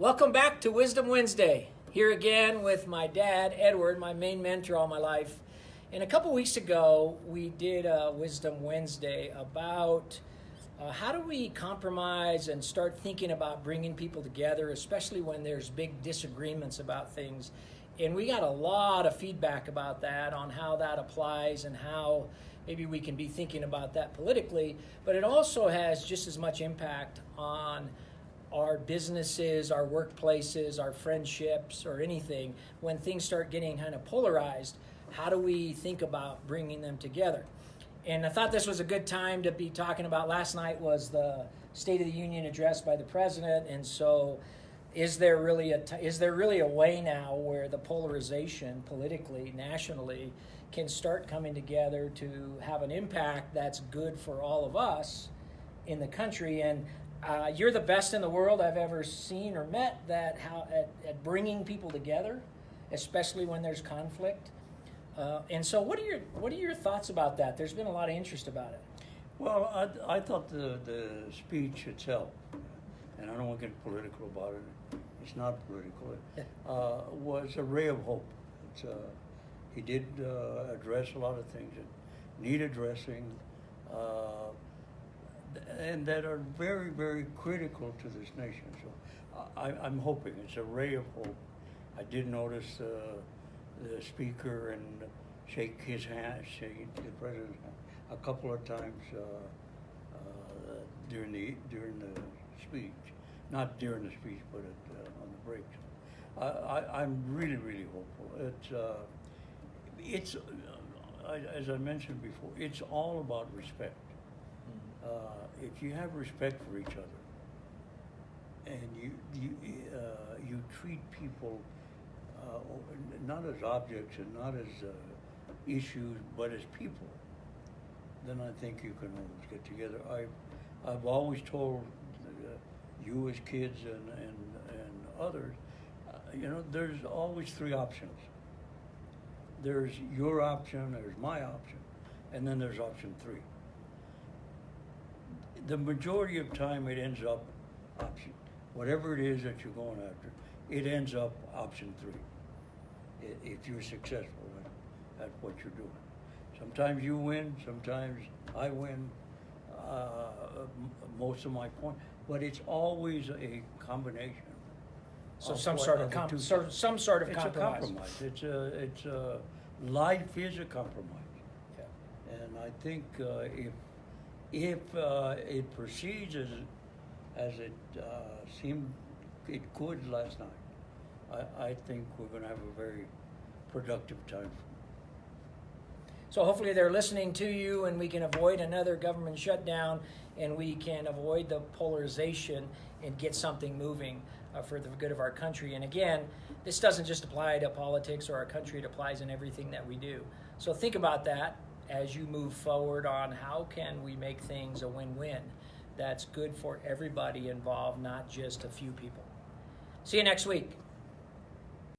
Welcome back to Wisdom Wednesday. Here again with my dad, Edward, my main mentor all my life. And a couple weeks ago, we did a Wisdom Wednesday about how do we compromise and start thinking about bringing people together, especially when there's big disagreements about things. And we got a lot of feedback about that, on how that applies and how maybe we can be thinking about that politically. But it also has just as much impact on our businesses, our workplaces, our friendships, or anything. When things start getting kind of polarized, how do we think about bringing them together? And I thought this was a good time to be talking about. Last night was the State of the Union address by the president, and so is there really a way now where the polarization politically, nationally, can start coming together to have an impact that's good for all of us in the country? And you're the best in the world I've ever seen or met at bringing people together, especially when there's conflict. And so, what are your thoughts about that? There's been a lot of interest about it. Well, I thought the speech itself, and I don't want to get political about it. It's not political. Was a ray of hope. He did address a lot of things that need addressing. And that are very, very critical to this nation. So I'm hoping it's a ray of hope. I did notice the speaker and shake the president's hand a couple of times during the speech. Not during the speech, but on the breaks. I'm really, really hopeful. It's as I mentioned before, it's all about respect. If you have respect for each other, and you treat people not as objects and not as issues, but as people, then I think you can always get together. I've always told you as kids and others, there's always three options. There's your option, there's my option, and then there's option three. The majority of time it ends up option. Whatever it is that you're going after, it ends up option three. If you're successful at what you're doing. Sometimes you win, sometimes I win, most of my point, but it's always a combination. So some sort of compromise. It's a compromise. Life is a compromise. Yeah. And I think if it proceeds as it seemed it could last night, I think we're going to have a very productive time. So hopefully they're listening to you, and we can avoid another government shutdown, and we can avoid the polarization and get something moving for the good of our country. And again, this doesn't just apply to politics or our country, it applies in everything that we do. So think about that as you move forward on how can we make things a win-win that's good for everybody involved, not just a few people. See you next week.